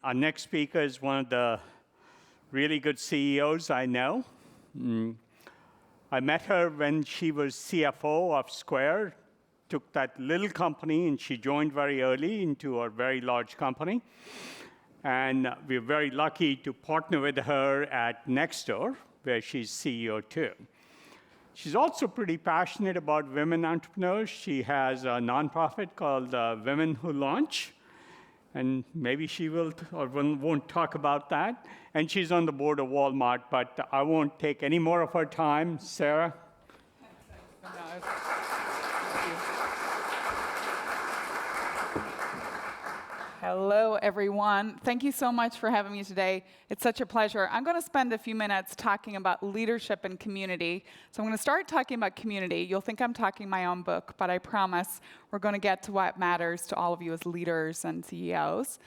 Our next speaker is one of the really good CEOs I know. I met her when she was CFO of Square, took that little company, and she joined very early into a very large company. And we're very lucky to partner with her at Nextdoor, where she's CEO too. She's also pretty passionate about women entrepreneurs. She has a nonprofit called Women Who Launch, and maybe she will or won't talk about that. And she's on the board of Walmart, but I won't take any more of her time. Sarah? Hello, everyone. Thank you so much for having me today. It's such a pleasure. I'm going to spend a few minutes talking about leadership and community. So I'm going to start talking about community. You'll think I'm talking my own book, but I promise we're going to get to what matters to all of you as leaders and CEOs.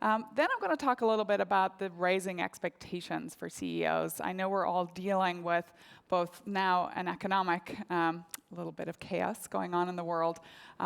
Then I'm going to talk a little bit about the raising expectations for CEOs. I know we're all dealing with both now an economic, a little bit of chaos going on in the world,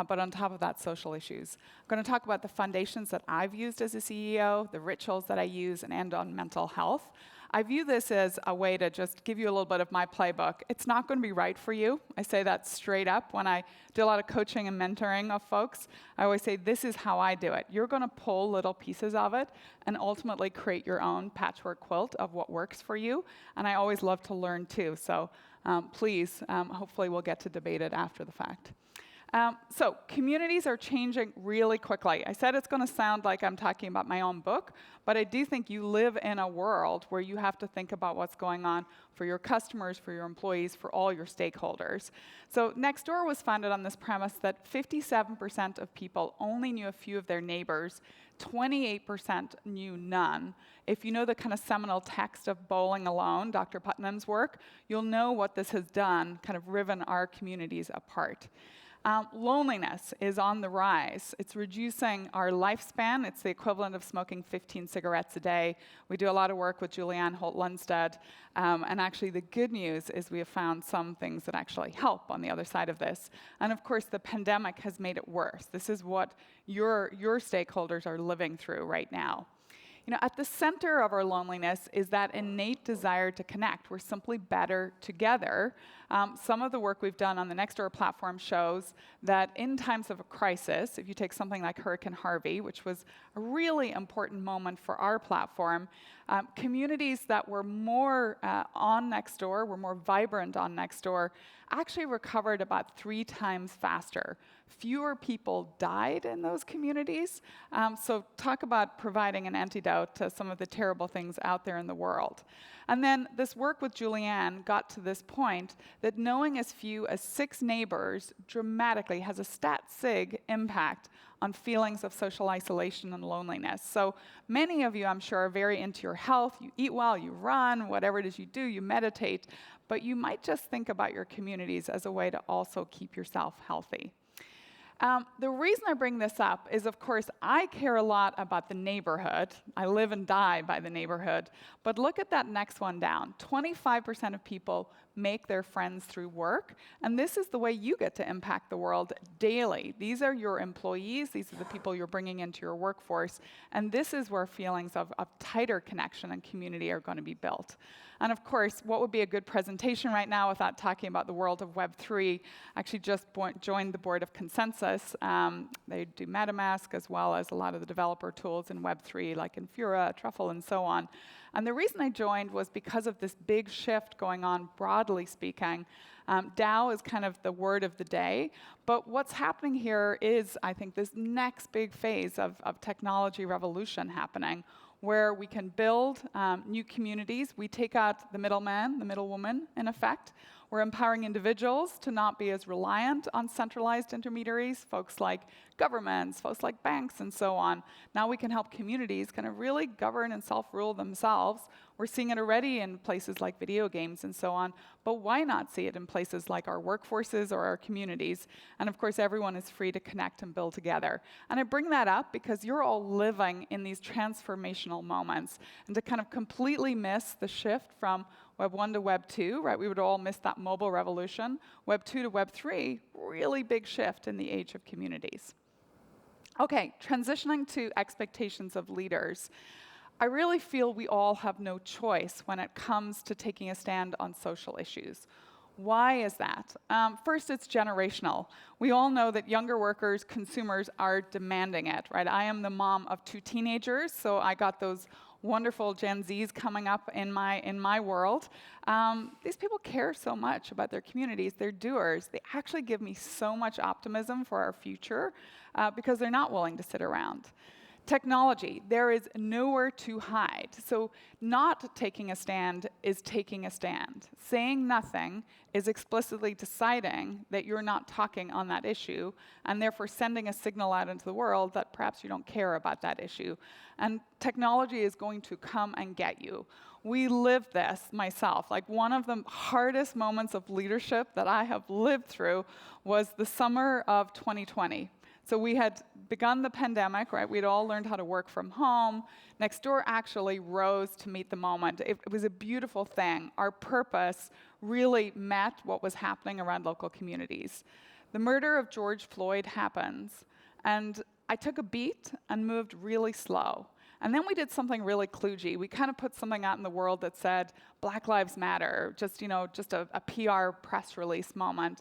but on top of that, social issues. I'm going to talk about the foundations that I've used as a CEO, the rituals that I use, and end on mental health. I view this as a way to just give you a little bit of my playbook. It's not going to be right for you. I say that straight up. When I do a lot of coaching and mentoring of folks, I always say, this is how I do it. You're going to pull little pieces of it and ultimately create your own patchwork quilt of what works for you. And I always love to learn too. So please, hopefully we'll get to debate it after the fact. So communities are changing really quickly. I said it's going to sound like I'm talking about my own book, but I do think you live in a world where you have to think about what's going on for your customers, for your employees, for all your stakeholders. So Nextdoor was founded on this premise that 57% of people only knew a few of their neighbors, 28% knew none. If you know the kind of seminal text of Bowling Alone, Dr. Putnam's work, you'll know what this has done, kind of riven our communities apart. Loneliness is on the rise. It's reducing our lifespan. It's the equivalent of smoking 15 cigarettes a day. We do a lot of work with Julianne Holt-Lundstedt. And actually, the good news is we have found some things that actually help on the other side of this. And of course, the pandemic has made it worse. This is what your stakeholders are living through right now. You know, at the center of our loneliness is that innate desire to connect. We're simply better together. Some of the work we've done on the Nextdoor platform shows that in times of a crisis, if you take something like Hurricane Harvey, which was a really important moment for our platform, communities that were more on Nextdoor, were more vibrant on Nextdoor, actually recovered about 3 times faster. Fewer people died in those communities. So talk about providing an antidote to some of the terrible things out there in the world. And then this work with Julianne got to this point that knowing as few as 6 neighbors dramatically has a stat sig impact on feelings of social isolation and loneliness. So many of you, I'm sure, are very into your health. You eat well, you run, whatever it is you do, you meditate. But you might just think about your communities as a way to also keep yourself healthy. The reason I bring this up is, of course, I care a lot about the neighborhood. I live and die by the neighborhood. But look at that next one down. 25% of people make their friends through work. And this is the way you get to impact the world daily. These are your employees. These are the people you're bringing into your workforce. And this is where feelings of tighter connection and community are going to be built. And of course, what would be a good presentation right now without talking about the world of Web3? I actually just joined the board of Consensus. They do MetaMask as well as a lot of the developer tools in Web3 like Infura, Truffle, and so on. And the reason I joined was because of this big shift going on, broadly speaking. DAO is kind of the word of the day. But what's happening here is, I think, this next big phase of technology revolution happening, where we can build new communities. We take out the middleman, the middlewoman, in effect. We're empowering individuals to not be as reliant on centralized intermediaries, folks like governments, folks like banks, and so on. Now we can help communities kind of really govern and self-rule themselves. We're seeing it already in places like video games and so on, but why not see it in places like our workforces or our communities? And of course, everyone is free to connect and build together. And I bring that up because you're all living in these transformational moments. And to kind of completely miss the shift from Web 1 to Web 2, right? We would all miss that mobile revolution. Web 2 to Web 3, really big shift in the age of communities. Okay, transitioning to expectations of leaders. I really feel we all have no choice when it comes to taking a stand on social issues. Why is that? First, it's generational. We all know that younger workers, consumers, are demanding it, right? I am the mom of 2 teenagers, so I got those wonderful Gen Zs coming up in my world. These people care so much about their communities. They're doers. They actually give me so much optimism for our future because they're not willing to sit around. Technology, there is nowhere to hide. So not taking a stand is taking a stand. Saying nothing is explicitly deciding that you're not talking on that issue, and therefore sending a signal out into the world that perhaps you don't care about that issue. And technology is going to come and get you. We lived this myself. Like, one of the hardest moments of leadership that I have lived through was the summer of 2020. So we had begun the pandemic, right? We'd all learned how to work from home. Nextdoor actually rose to meet the moment. It was a beautiful thing. Our purpose really met what was happening around local communities. The murder of George Floyd happens, and I took a beat and moved really slow. And then we did something really kludgy. We kind of put something out in the world that said, Black Lives Matter, just a PR press release moment.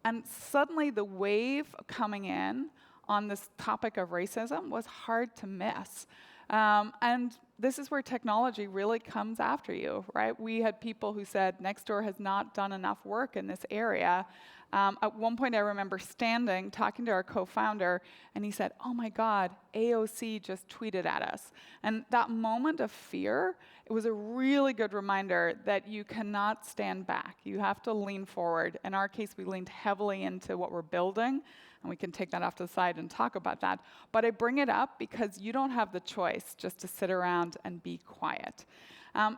And suddenly the wave coming in on this topic of racism was hard to miss. And this is where technology really comes after you, right? We had people who said, Nextdoor has not done enough work in this area. At one point, I remember standing, talking to our co-founder, and he said, oh my God, AOC just tweeted at us. And that moment of fear, it was a really good reminder that you cannot stand back. You have to lean forward. In our case, we leaned heavily into what we're building, and we can take that off to the side and talk about that. But I bring it up because you don't have the choice just to sit around and be quiet.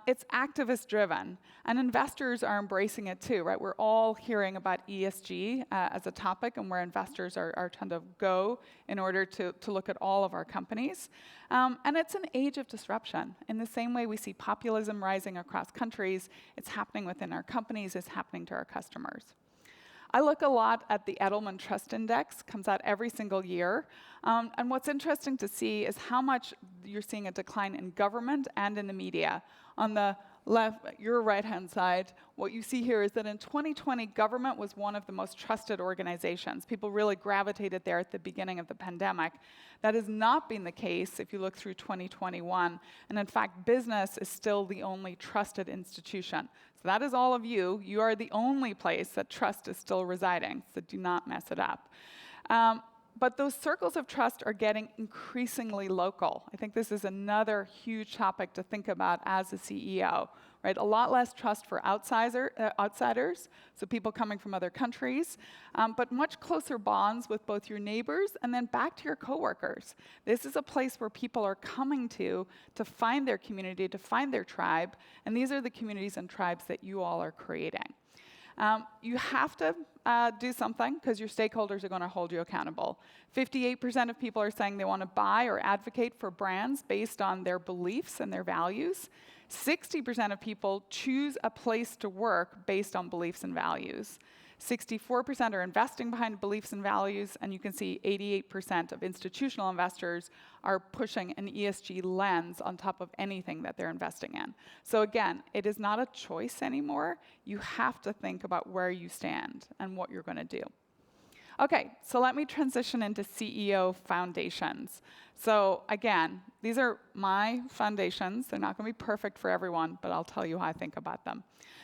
It's activist-driven, and investors are embracing it too, right? We're all hearing about ESG as a topic, and where investors are trying to go in order to look at all of our companies. And it's an age of disruption. In the same way we see populism rising across countries, it's happening within our companies, it's happening to our customers. I look a lot at the Edelman Trust Index, comes out every single year. And what's interesting to see is how much you're seeing a decline in government and in the media. On the left, your right-hand side, what you see here is that in 2020, government was one of the most trusted organizations. People really gravitated there at the beginning of the pandemic. That has not been the case if you look through 2021. And in fact, business is still the only trusted institution. So that is all of you. You are the only place that trust is still residing, so do not mess it up. But those circles of trust are getting increasingly local. I think this is another huge topic to think about as a CEO, right? A lot less trust for outsiders, so people coming from other countries, but much closer bonds with both your neighbors and then back to your coworkers. This is a place where people are coming to find their community, to find their tribe, and these are the communities and tribes that you all are creating. You have to do something because your stakeholders are going to hold you accountable. 58% of people are saying they want to buy or advocate for brands based on their beliefs and their values. 60% of people choose a place to work based on beliefs and values. 64% are investing behind beliefs and values, and you can see 88% of institutional investors are pushing an ESG lens on top of anything that they're investing in. So again, it is not a choice anymore. You have to think about where you stand and what you're going to do. Okay, so let me transition into CEO foundations. So again, these are my foundations. They're not going to be perfect for everyone, but I'll tell you how I think about them.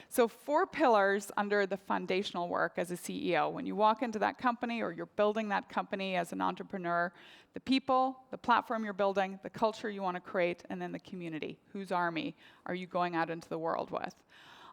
So 4 pillars under the foundational work as a CEO. When you walk into that company or you're building that company as an entrepreneur, the people, the platform you're building, the culture you want to create, and then the community. Whose army are you going out into the world with?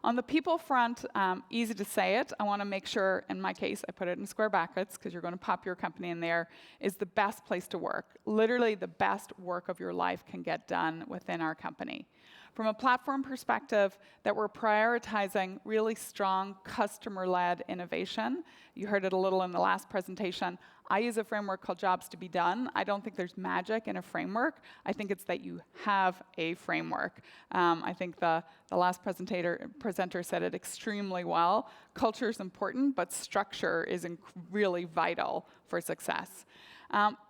On the people front, easy to say it. I want to make sure, in my case, I put it in square brackets because you're going to pop your company in there, is the best place to work. Literally the best work of your life can get done within our company. From a platform perspective, that we're prioritizing really strong customer-led innovation. You heard it a little in the last presentation. I use a framework called Jobs to be Done. I don't think there's magic in a framework. I think it's that you have a framework. I think the last presenter said it extremely well. Culture is important, but structure is really vital for success.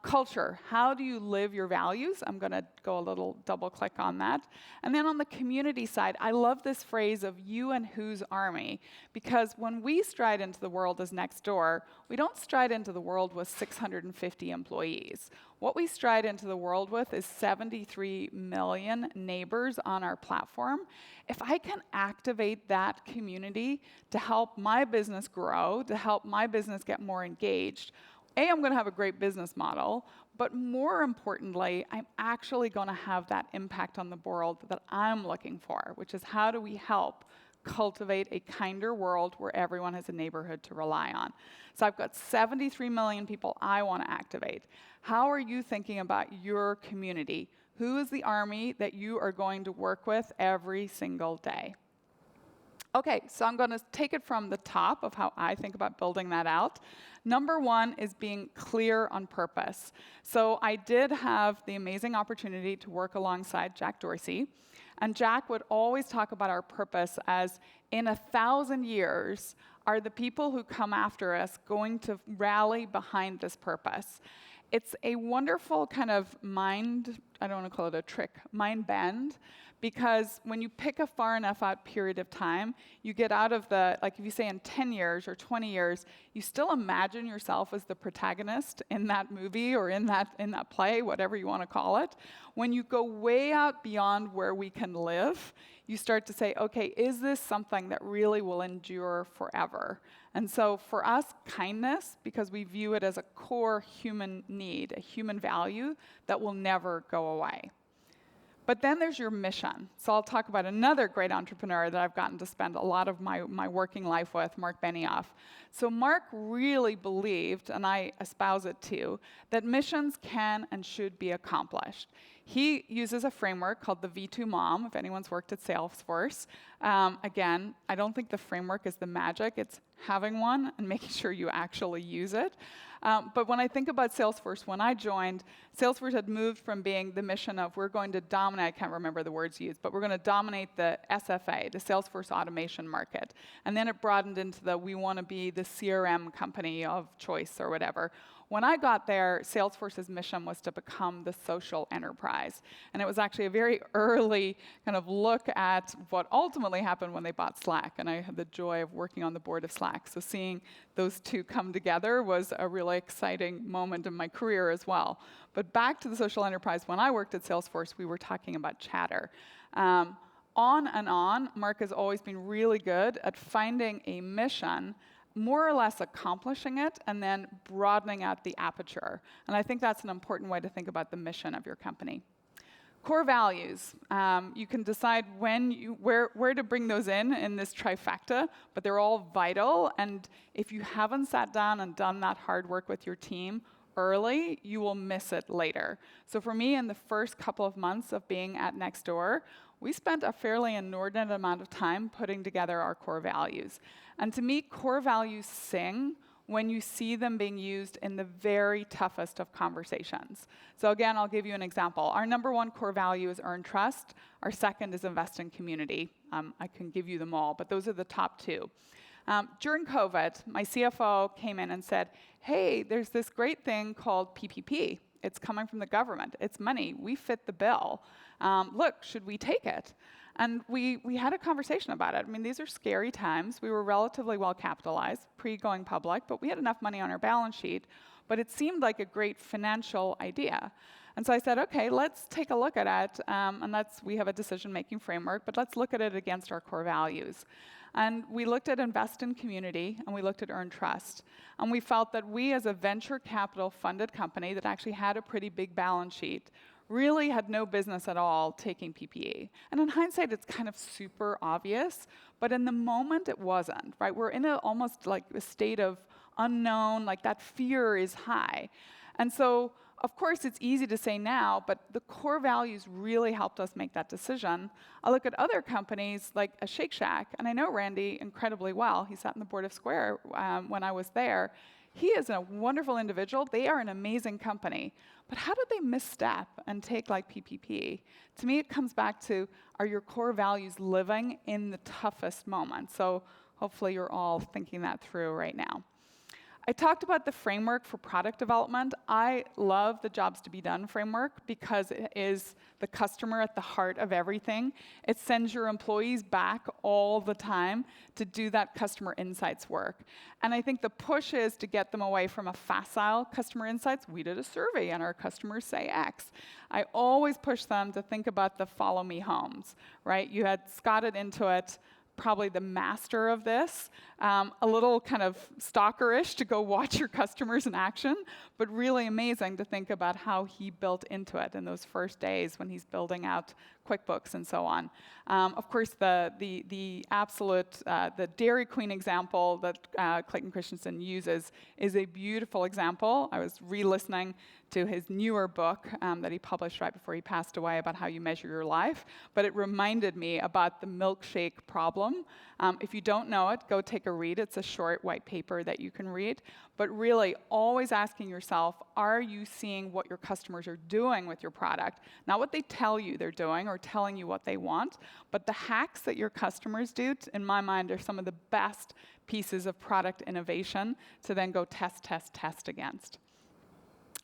Culture, how do you live your values? I'm going to go a little double click on that. And then on the community side, I love this phrase of you and whose army, because when we stride into the world as Nextdoor, we don't stride into the world with 650 employees. What we stride into the world with is 73 million neighbors on our platform. If I can activate that community to help my business grow, to help my business get more engaged, I'm going to have a great business model, but more importantly, I'm actually going to have that impact on the world that I'm looking for, which is how do we help cultivate a kinder world where everyone has a neighborhood to rely on. So I've got 73 million people I want to activate. How are you thinking about your community? Who is the army that you are going to work with every single day? Okay, so I'm going to take it from the top of how I think about building that out. Number one is being clear on purpose. So I did have the amazing opportunity to work alongside Jack Dorsey, and Jack would always talk about our purpose as, in 1,000 years, are the people who come after us going to rally behind this purpose? It's a wonderful kind of mind, I don't want to call it a trick, mind bend, because when you pick a far enough out period of time, you get out of the, like if you say in 10 years or 20 years, you still imagine yourself as the protagonist in that movie or in that play, whatever you want to call it. When you go way out beyond where we can live, you start to say, okay, is this something that really will endure forever? And so for us, kindness, because we view it as a core human need, a human value that will never go away. But then there's your mission. So I'll talk about another great entrepreneur that I've gotten to spend a lot of my working life with, Mark Benioff. So Mark really believed, and I espouse it too, that missions can and should be accomplished. He uses a framework called the V2 Mom, if anyone's worked at Salesforce. Again, I don't think the framework is the magic. It's having one and making sure you actually use it. But when I think about Salesforce, when I joined, Salesforce had moved from being the mission of we're going to dominate, I can't remember the words used, but we're going to dominate the SFA, the Salesforce automation market. And then it broadened into the we want to be the CRM company of choice or whatever. When I got there, Salesforce's mission was to become the social enterprise. And it was actually a very early kind of look at what ultimately happened when they bought Slack. And I had the joy of working on the board of Slack. So seeing those two come together was a really exciting moment in my career as well. But back to the social enterprise, when I worked at Salesforce, we were talking about chatter. On and on, Mark has always been really good at finding a mission, more or less accomplishing it, and then broadening out the aperture. And I think that's an important way to think about the mission of your company. Core values. You can decide where to bring those in this trifecta, but they're all vital. And if you haven't sat down and done that hard work with your team early, you will miss it later. So for me, in the first couple of months of being at Nextdoor, we spent a fairly inordinate amount of time putting together our core values. And to me, core values sing when you see them being used in the very toughest of conversations. So again, I'll give you an example. Our number one core value is earn trust. Our second is invest in community. I can give you them all, but those are the top two. During COVID, my CFO came in and said, hey, there's this great thing called PPP. It's coming from the government. It's money. We fit the bill. Look, should we take it? And we had a conversation about it. I mean, these are scary times. We were relatively well capitalized, pre-going public, but we had enough money on our balance sheet. But it seemed like a great financial idea. And so I said, okay, let's take a look at it. And we have a decision-making framework, but let's look at it against our core values. And we looked at invest in community, and we looked at earn trust. And we felt that we, as a venture capital funded company that actually had a pretty big balance sheet, really had no business at all taking PPE. And in hindsight, it's kind of super obvious, but in the moment, it wasn't, right? We're in almost like a state of unknown, like that fear is high. And so, of course, it's easy to say now, but the core values really helped us make that decision. I look at other companies like a Shake Shack, and I know Randy incredibly well. He sat on the board of Square when I was there. he is a wonderful individual. They are an amazing company. But how did they misstep and take like PPP? To me, it comes back to, are your core values living in the toughest moments? So hopefully you're all thinking that through right now. I talked about the framework for product development. I love the jobs to be done framework because it is the customer at the heart of everything. It sends your employees back all the time to do that customer insights work. And I think the push is to get them away from a facile customer insights. We did a survey and our customers say X. I always push them to think about the follow me homes, right? You had Scott it into it, probably the master of this, a little kind of stalkerish to go watch your customers in action, but really amazing to think about how he built into it in those first days when he's building out QuickBooks and so on. Of course, the absolute, the Dairy Queen example that Clayton Christensen uses is a beautiful example. I was re-listening to his newer book that he published right before he passed away about how you measure your life, but it reminded me about the milkshake problem. If you don't know it, go take a read. It's a short white paper that you can read. But really, always asking yourself, are you seeing what your customers are doing with your product? Not what they tell you they're doing or telling you what they want, but the hacks that your customers do, in my mind, are some of the best pieces of product innovation to then go test, test, test against.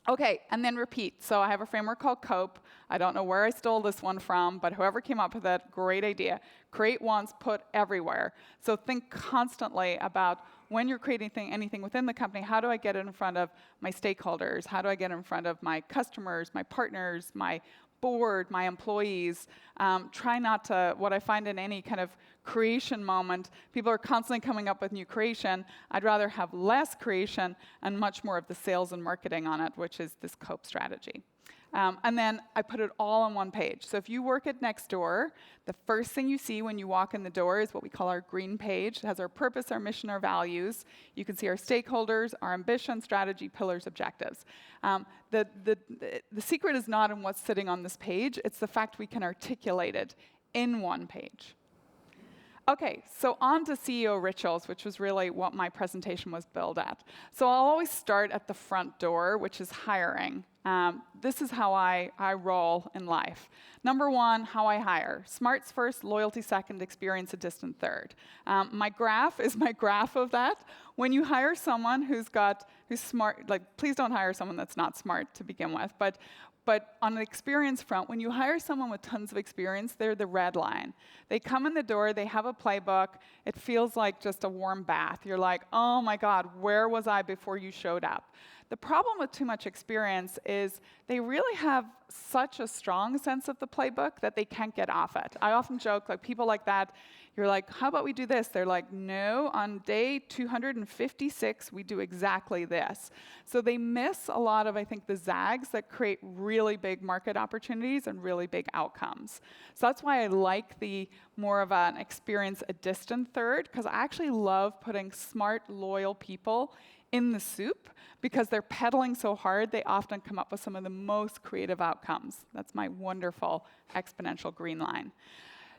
Okay, and then repeat. So I have a framework called COPE. I don't know where I stole this one from, but whoever came up with it, great idea. Create once, put everywhere. So think constantly about when you're creating anything within the company, how do I get it in front of my stakeholders? How do I get it in front of my customers, my partners, my board, my employees? Try not to, what I find in any kind of creation moment, people are constantly coming up with new creation. I'd rather have less creation and much more of the sales and marketing on it, which is this COPE strategy. And then I put it all on one page. So if you work at Nextdoor, the first thing you see when you walk in the door is what we call our green page. It has our purpose, our mission, our values. You can see our stakeholders, our ambition, strategy, pillars, objectives. The secret is not in what's sitting on this page. It's the fact we can articulate it in one page. Okay, so on to CEO rituals, which was really what my presentation was billed at. So I'll always start at the front door, which is hiring. This is how I roll in life. Number one, how I hire. Smarts first, loyalty second, experience a distant third. My graph is my graph of that. When you hire someone who's smart, like please don't hire someone that's not smart to begin with, but on the experience front, when you hire someone with tons of experience, they're the red line. They come in the door, they have a playbook, it feels like just a warm bath. You're like, oh my God, where was I before you showed up? The problem with too much experience is they really have such a strong sense of the playbook that they can't get off it. I often joke, like people like that, you're like, how about we do this? They're like, no, on day 256, we do exactly this. So they miss a lot of, I think, the zags that create really big market opportunities and really big outcomes. So that's why I like the more of an experience a distant third, because I actually love putting smart, loyal people in the soup because they're pedaling so hard, they often come up with some of the most creative outcomes. That's my wonderful exponential green line.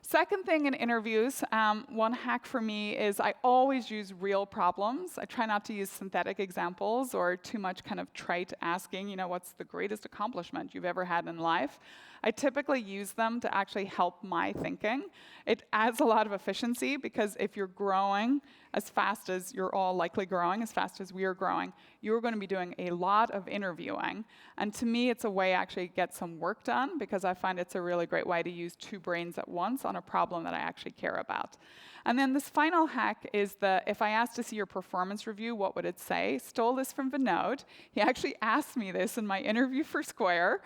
Second thing in interviews, one hack for me is I always use real problems. I try not to use synthetic examples or too much kind of trite asking, what's the greatest accomplishment you've ever had in life? I typically use them to actually help my thinking. It adds a lot of efficiency because if you're growing as fast as you're all likely growing, as fast as we are growing, you're going to be doing a lot of interviewing. And to me, it's a way actually to get some work done because I find it's a really great way to use two brains at once on a problem that I actually care about. And then this final hack is if I asked to see your performance review, what would it say? Stole this from Vinod. He actually asked me this in my interview for Square.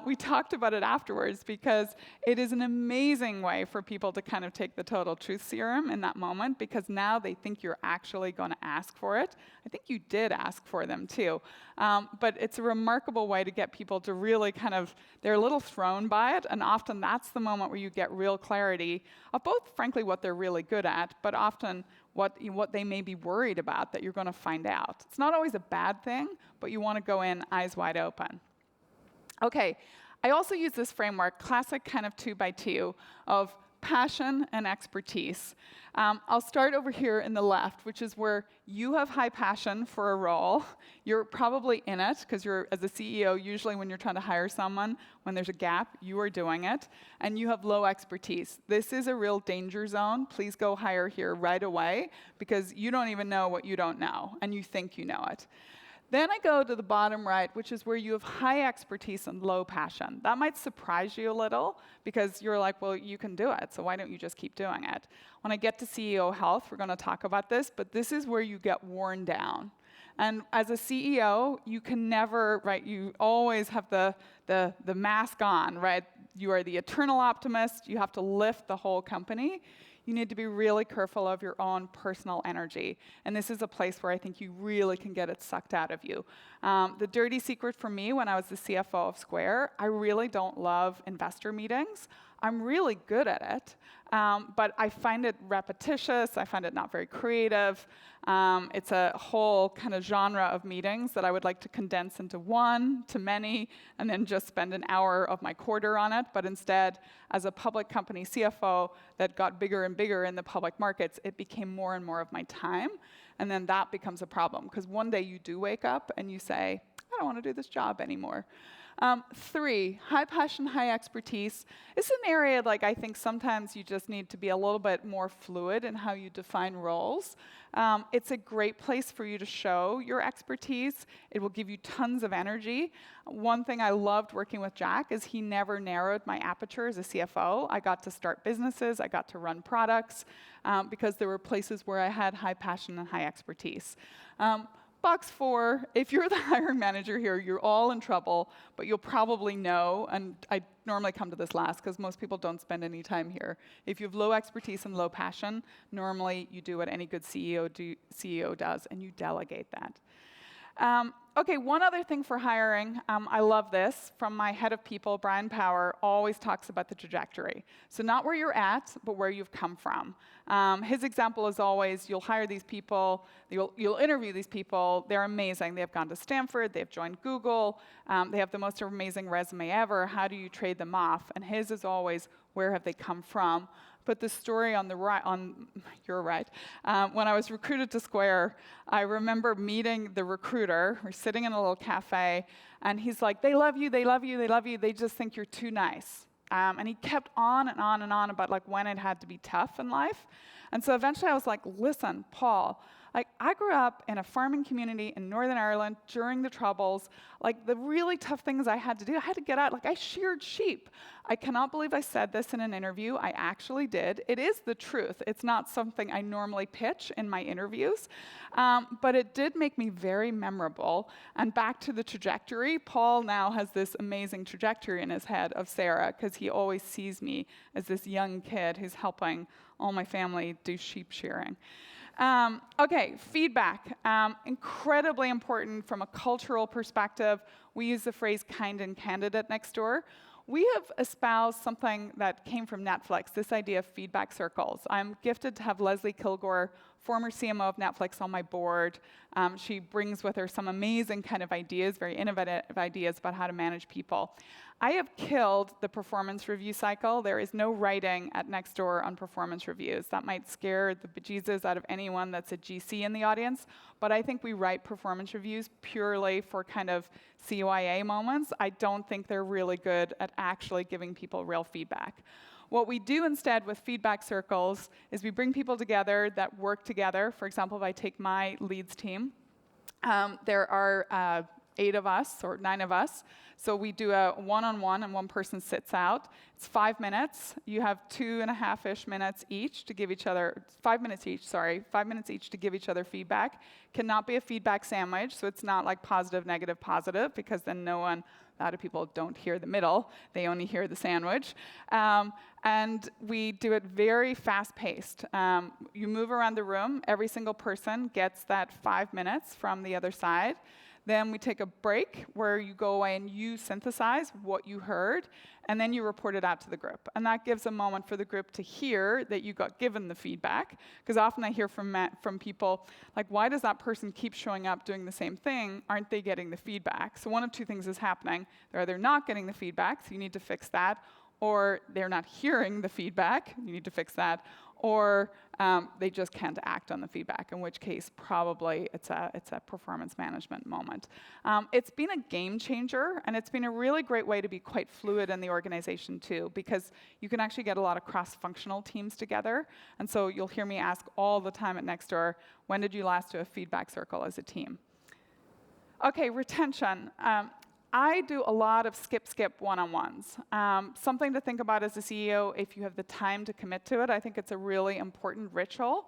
We talked about it afterwards because it is an amazing way for people to kind of take the total truth serum in that moment because now they think you're actually going to ask for it. I think you did ask for them too. But it's a remarkable way to get people to really kind of, they're a little thrown by it, and often that's the moment where you get real clarity of both, frankly, what they're really good at, but often what they may be worried about that you're going to find out. It's not always a bad thing, but you want to go in eyes wide open. Okay, I also use this framework, classic kind of 2x2, of passion and expertise. I'll start over here in the left, which is where you have high passion for a role. You're probably in it, because you're, as a CEO, usually when you're trying to hire someone, when there's a gap, you are doing it. And you have low expertise. This is a real danger zone. Please go hire here right away, because you don't even know what you don't know, and you think you know it. Then I go to the bottom right, which is where you have high expertise and low passion. That might surprise you a little, because you're like, well, you can do it, so why don't you just keep doing it? When I get to CEO health, we're going to talk about this, but this is where you get worn down. And as a CEO, you can never, right, you always have the mask on, right? You are the eternal optimist. You have to lift the whole company. You need to be really careful of your own personal energy. And this is a place where I think you really can get it sucked out of you. The dirty secret for me when I was the CFO of Square, I really don't love investor meetings. I'm really good at it, but I find it repetitious. I find it not very creative. It's a whole kind of genre of meetings that I would like to condense into one, to many, and then just spend an hour of my quarter on it. But instead, as a public company CFO that got bigger and bigger in the public markets, it became more and more of my time. And then that becomes a problem, because one day you do wake up and you say, I don't want to do this job anymore. 3, high passion, high expertise. It's an area like I think sometimes you just need to be a little bit more fluid in how you define roles. It's a great place for you to show your expertise. It will give you tons of energy. One thing I loved working with Jack is he never narrowed my aperture as a CFO. I got to start businesses. I got to run products because there were places where I had high passion and high expertise. Box 4, if you're the hiring manager here, you're all in trouble, but you'll probably know, and I normally come to this last because most people don't spend any time here. If you have low expertise and low passion, normally you do what any good CEO does, and you delegate that. Okay, one other thing for hiring, I love this, from my head of people, Brian Power, always talks about the trajectory. So not where you're at, but where you've come from. His example is always, you'll hire these people, you'll interview these people, they're amazing. They've gone to Stanford, they've joined Google, they have the most amazing resume ever. How do you trade them off? And his is always, where have they come from? Put the story on the right, on your right. When I was recruited to Square, I remember meeting the recruiter. We're sitting in a little cafe, and he's like, they love you, they love you, they love you. They just think you're too nice. And he kept on and on and on about like when it had to be tough in life. And so eventually I was like, listen, Paul, like I grew up in a farming community in Northern Ireland during the Troubles. Like the really tough things I had to do, I had to get out. Like I sheared sheep. I cannot believe I said this in an interview. I actually did. It is the truth. It's not something I normally pitch in my interviews. But it did make me very memorable. And back to the trajectory, Paul now has this amazing trajectory in his head of Sarah, because he always sees me as this young kid who's helping all my family do sheep shearing. Okay, feedback. Incredibly important from a cultural perspective. We use the phrase kind and candid at Nextdoor. We have espoused something that came from Netflix, this idea of feedback circles. I'm gifted to have Leslie Kilgore, former CMO of Netflix, on my board. She brings with her some amazing kind of ideas, very innovative ideas about how to manage people. I have killed the performance review cycle. There is no writing at Nextdoor on performance reviews. That might scare the bejesus out of anyone that's a GC in the audience, but I think we write performance reviews purely for kind of CYA moments. I don't think they're really good at actually giving people real feedback. What we do instead with feedback circles is we bring people together that work together. For example, if I take my leads team, there are 8 of us or 9 of us. So we do a one-on-one and one person sits out. It's 5 minutes. You have 2.5-ish minutes each to give each other, 5 minutes each, sorry, 5 minutes each to give each other feedback. Cannot be a feedback sandwich, so it's not like positive, negative, positive, because then a lot of people don't hear the middle. They only hear the sandwich. And we do it very fast-paced. You move around the room. Every single person gets that 5 minutes from the other side. Then we take a break where you go away and you synthesize what you heard, and then you report it out to the group. And that gives a moment for the group to hear that you got given the feedback. Because often I hear from people, like, why does that person keep showing up doing the same thing? Aren't they getting the feedback? So one of 2 things is happening. They're either not getting the feedback, so you need to fix that, or they're not hearing the feedback, you need to fix that, or they just can't act on the feedback, in which case probably it's a performance management moment. It's been a game changer, and it's been a really great way to be quite fluid in the organization too, because you can actually get a lot of cross-functional teams together. And so you'll hear me ask all the time at Nextdoor, when did you last do a feedback circle as a team? Okay, retention. I do a lot of skip one-on-ones. Something to think about as a CEO, if you have the time to commit to it. I think it's a really important ritual.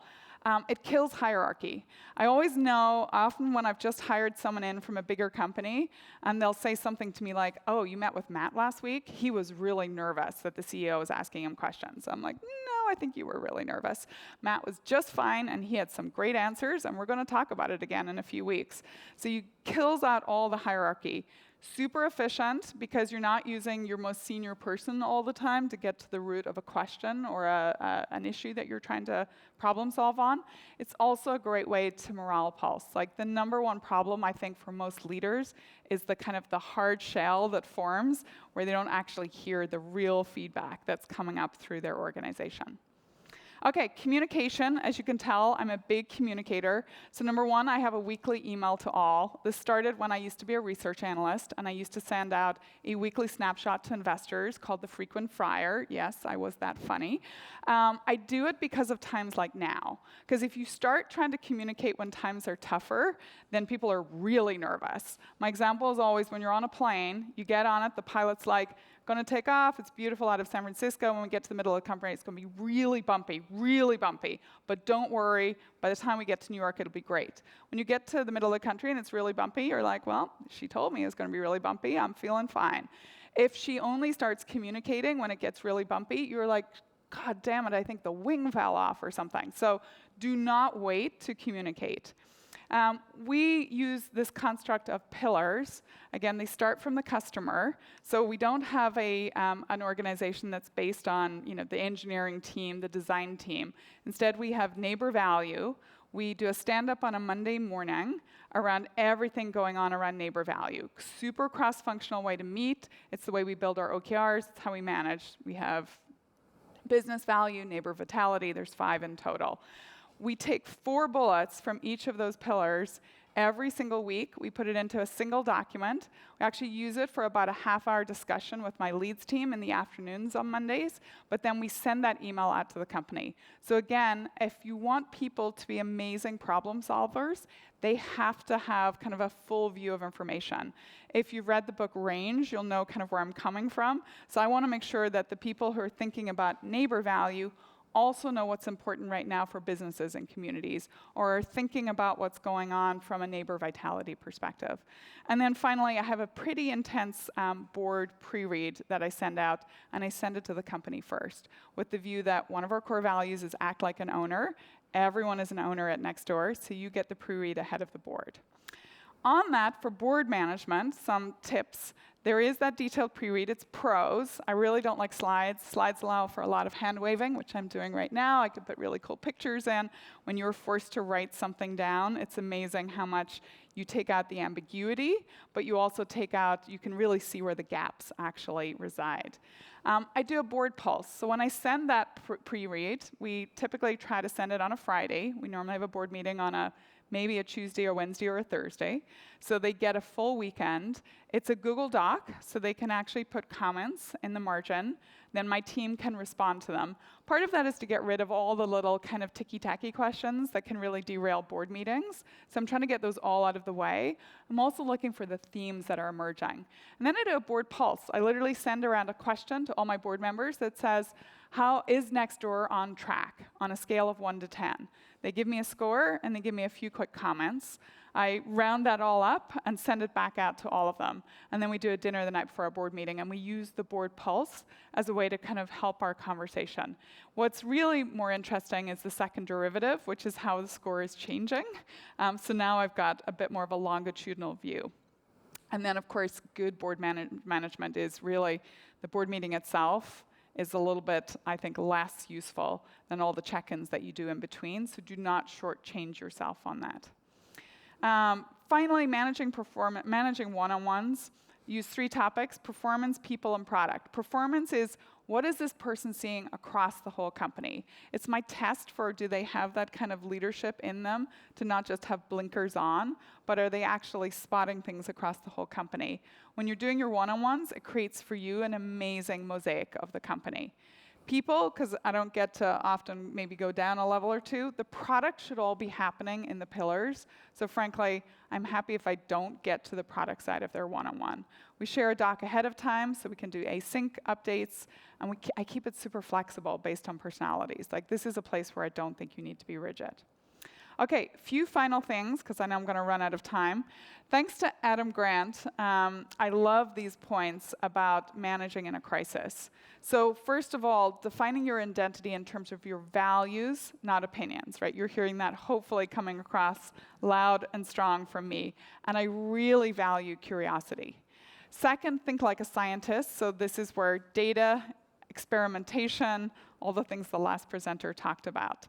It kills hierarchy. I always know, often when I've just hired someone in from a bigger company, and they'll say something to me like, oh, you met with Matt last week? He was really nervous that the CEO was asking him questions. I'm like, no, I think you were really nervous. Matt was just fine, and he had some great answers, and we're going to talk about it again in a few weeks. So you kills out all the hierarchy. Super efficient, because you're not using your most senior person all the time to get to the root of a question or an issue that you're trying to problem solve on. It's also a great way to morale pulse. Like, the number one problem, I think, for most leaders is the kind of the hard shell that forms where they don't actually hear the real feedback that's coming up through their organization. Okay, communication. As you can tell, I'm a big communicator. So number one, I have a weekly email to all. This started when I used to be a research analyst, and I used to send out a weekly snapshot to investors called the frequent Friar. Yes, I was that funny. I do it because of times like now. Because if you start trying to communicate when times are tougher, then people are really nervous. My example is always when you're on a plane, you get on it, the pilot's like, going to take off, it's beautiful out of San Francisco. When we get to the middle of the country, it's going to be really bumpy. But don't worry, by the time we get to New York, it'll be great. When you get to the middle of the country and it's really bumpy, you're like, well, she told me it's going to be really bumpy, I'm feeling fine. If she only starts communicating when it gets really bumpy, you're like, God damn it, I think the wing fell off or something. So do not wait to communicate. We use this construct of pillars. Again, they start from the customer. So we don't have an organization that's based on the engineering team, the design team. Instead, we have neighbor value. We do a stand-up on a Monday morning around everything going on around neighbor value. Super cross-functional way to meet. It's the way we build our OKRs. It's how we manage. We have business value, neighbor vitality. There's 5 in total. We take 4 bullets from each of those pillars every single week. We put it into a single document. We actually use it for about a half-hour discussion with my leads team in the afternoons on Mondays, but then we send that email out to the company. So again, if you want people to be amazing problem solvers, they have to have kind of a full view of information. If you've read the book Range, you'll know kind of where I'm coming from. So I want to make sure that the people who are thinking about neighbor value also know what's important right now for businesses and communities, or are thinking about what's going on from a neighbor vitality perspective. And then finally, I have a pretty intense board pre-read that I send out, and I send it to the company first, with the view that one of our core values is act like an owner. Everyone is an owner at Nextdoor, so you get the pre-read ahead of the board. On that, for board management, some tips. There is that detailed pre-read. It's prose. I really don't like slides. Slides allow for a lot of hand-waving, which I'm doing right now. I could put really cool pictures in. When you're forced to write something down, it's amazing how much you take out the ambiguity, but you also you can really see where the gaps actually reside. I do a board pulse. So when I send that pre-read, we typically try to send it on a Friday. We normally have a board meeting on maybe a Tuesday or Wednesday or a Thursday. So they get a full weekend. It's a Google Doc, so they can actually put comments in the margin. Then my team can respond to them. Part of that is to get rid of all the little kind of ticky-tacky questions that can really derail board meetings. So I'm trying to get those all out of the way. I'm also looking for the themes that are emerging. And then I do a board pulse. I literally send around a question to all my board members that says, how is Nextdoor on track on a scale of 1 to 10? They give me a score, and they give me a few quick comments. I round that all up and send it back out to all of them. And then we do a dinner the night before our board meeting, and we use the board pulse as a way to kind of help our conversation. What's really more interesting is the second derivative, which is how the score is changing. So now I've got a bit more of a longitudinal view. And then, of course, good board management is really the board meeting itself is a little bit, I think, less useful than all the check-ins that you do in between, so do not shortchange yourself on that. Finally, managing one-on-ones. use 3 topics: performance, people, and product. Performance is, what is this person seeing across the whole company? It's my test for, do they have that kind of leadership in them to not just have blinkers on, but are they actually spotting things across the whole company? When you're doing your one-on-ones, it creates for you an amazing mosaic of the company. People, because I don't get to often maybe go down a level or 2, the product should all be happening in the pillars. So frankly, I'm happy if I don't get to the product side of their one-on-one. We share a doc ahead of time so we can do async updates, and I keep it super flexible based on personalities. Like, this is a place where I don't think you need to be rigid. Okay, few final things, because I know I'm going to run out of time. Thanks to Adam Grant, I love these points about managing in a crisis. So first of all, defining your identity in terms of your values, not opinions, right? You're hearing that hopefully coming across loud and strong from me. And I really value curiosity. Second, think like a scientist. So this is where data, experimentation, all the things the last presenter talked about.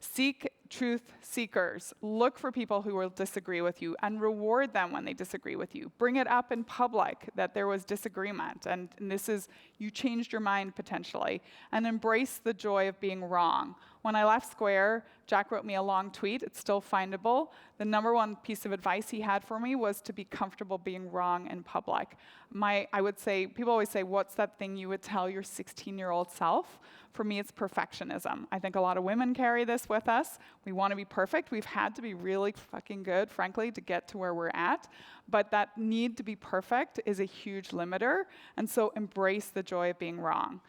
Seek truth seekers. Look for people who will disagree with you and reward them when they disagree with you. Bring it up in public that there was disagreement, and this is, you changed your mind potentially. And embrace the joy of being wrong. When I left Square, Jack wrote me a long tweet. It's still findable. The #1 piece of advice he had for me was to be comfortable being wrong in public. I would say, people always say, what's that thing you would tell your 16-year-old self? For me, it's perfectionism. I think a lot of women carry this with us. We want to be perfect. We've had to be really fucking good, frankly, to get to where we're at. But that need to be perfect is a huge limiter. And so embrace the joy of being wrong.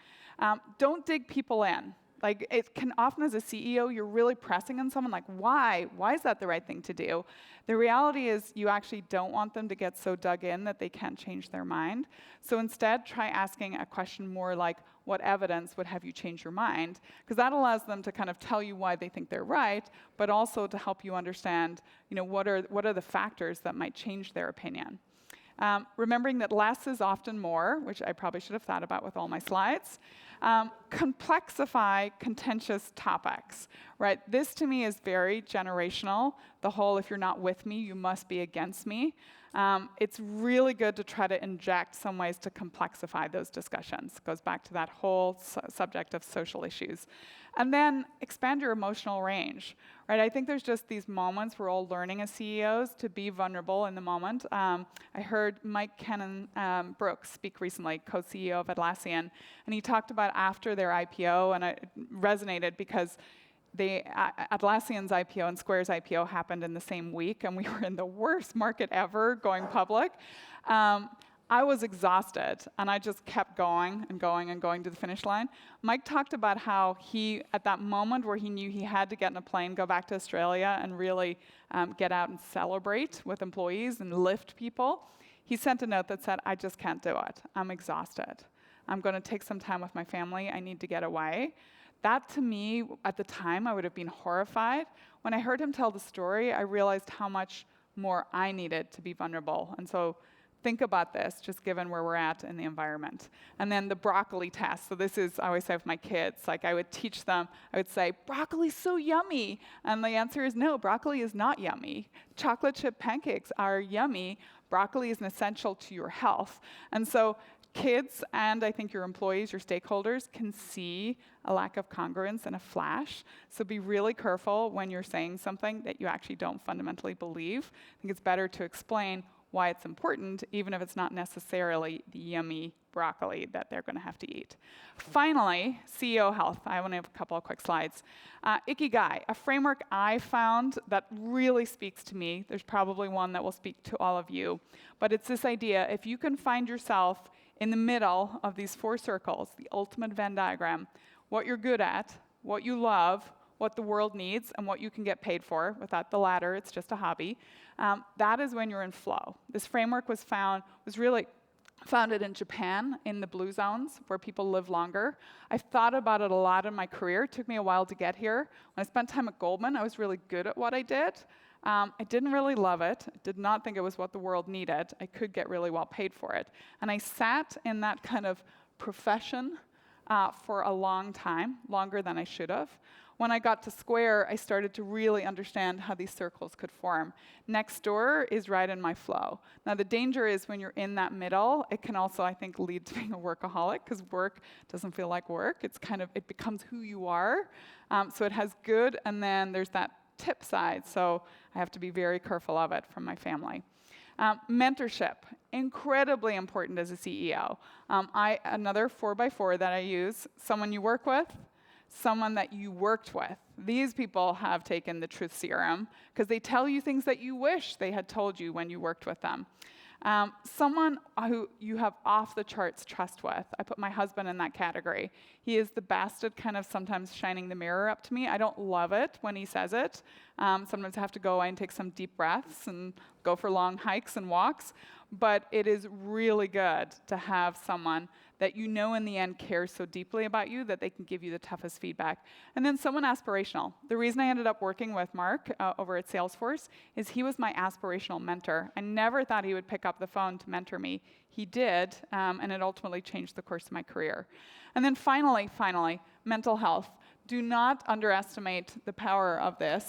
Don't dig people in. Like, it can often, as a CEO, you're really pressing on someone, like, why? Why is that the right thing to do? The reality is you actually don't want them to get so dug in that they can't change their mind. So instead, try asking a question more like, what evidence would have you change your mind? Because that allows them to kind of tell you why they think they're right, but also to help you understand, what are the factors that might change their opinion. Remembering that less is often more, which I probably should have thought about with all my slides. Complexify contentious topics, right? This to me is very generational. The whole, if you're not with me, you must be against me. It's really good to try to inject some ways to complexify those discussions. It goes back to that whole subject of social issues. And then expand your emotional range, right? I think there's just these moments we're all learning as CEOs to be vulnerable in the moment. I heard Mike Cannon-Brooks speak recently, co-CEO of Atlassian, and he talked about after their IPO, and it resonated because Atlassian's IPO and Square's IPO happened in the same week, and we were in the worst market ever going public. I was exhausted, and I just kept going and going and going to the finish line. Mike talked about how he, at that moment where he knew he had to get in a plane, go back to Australia, and really get out and celebrate with employees and lift people, he sent a note that said, I just can't do it. I'm exhausted. I'm going to take some time with my family. I need to get away. That, to me, at the time, I would have been horrified. When I heard him tell the story, I realized how much more I needed to be vulnerable. And so think about this, just given where we're at in the environment. And then the broccoli test. So this is, I always say with my kids, like I would teach them, I would say, broccoli's so yummy. And the answer is no, broccoli is not yummy. Chocolate chip pancakes are yummy. Broccoli is an essential to your health. And so kids, and I think your employees, your stakeholders, can see a lack of congruence in a flash. So be really careful when you're saying something that you actually don't fundamentally believe. I think it's better to explain why it's important, even if it's not necessarily the yummy broccoli that they're going to have to eat. Finally, CEO health. I want to have a couple of quick slides. Ikigai, a framework I found that really speaks to me. There's probably one that will speak to all of you. But it's this idea, if you can find yourself in the middle of these 4 circles, the ultimate Venn diagram, what you're good at, what you love, what the world needs, and what you can get paid for. Without the latter, it's just a hobby. That is when you're in flow. This framework was really founded in Japan, in the blue zones, where people live longer. I've thought about it a lot in my career. It took me a while to get here. When I spent time at Goldman, I was really good at what I did. I didn't really love it. I did not think it was what the world needed. I could get really well paid for it. And I sat in that kind of profession for a long time, longer than I should have. When I got to Square, I started to really understand how these circles could form. Nextdoor is right in my flow. Now, the danger is when you're in that middle, it can also, I think, lead to being a workaholic, because work doesn't feel like work. It becomes who you are. So it has good, and then there's that tip side. So I have to be very careful of it from my family. Mentorship, incredibly important as a CEO. Another 4x4 that I use, someone you work with, someone that you worked with. These people have taken the truth serum because they tell you things that you wish they had told you when you worked with them. Someone who you have off the charts trust with. I put my husband in that category. He is the best at kind of sometimes shining the mirror up to me. I don't love it when he says it. Sometimes I have to go away and take some deep breaths and go for long hikes and walks. But it is really good to have someone that you know in the end cares so deeply about you that they can give you the toughest feedback. And then someone aspirational. The reason I ended up working with Mark over at Salesforce is he was my aspirational mentor. I never thought he would pick up the phone to mentor me. He did, and it ultimately changed the course of my career. And then finally, mental health. Do not underestimate the power of this.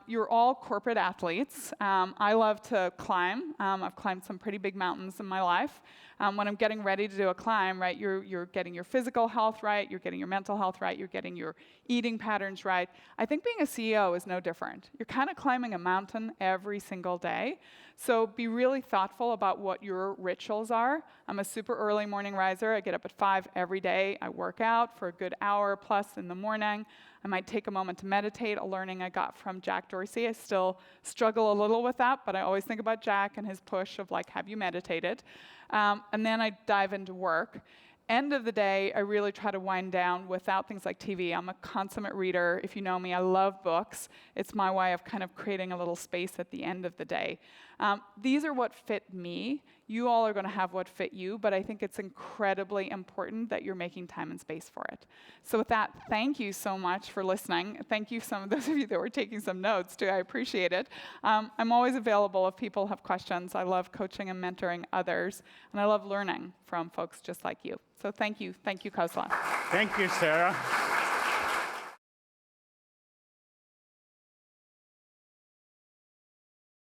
You're all corporate athletes. I love to climb. I've climbed some pretty big mountains in my life. When I'm getting ready to do a climb, right, you're getting your physical health right, you're getting your mental health right, you're getting your eating patterns right. I think being a CEO is no different. You're kind of climbing a mountain every single day. So be really thoughtful about what your rituals are. I'm a super early morning riser. I get up at 5 every day. I work out for a good hour plus in the morning. I might take a moment to meditate, a learning I got from Jack Dorsey. I still struggle a little with that, but I always think about Jack and his push of like, have you meditated? And then I dive into work. End of the day, I really try to wind down without things like TV. I'm a consummate reader. If you know me, I love books. It's my way of kind of creating a little space at the end of the day. These are what fit me. You all are going to have what fit you, but I think it's incredibly important that you're making time and space for it. So with that, thank you so much for listening. Thank you, some of those of you that were taking some notes, too. I appreciate it. I'm always available if people have questions. I love coaching and mentoring others, and I love learning from folks just like you. So thank you. Thank you, Kozla. Thank you, Sarah.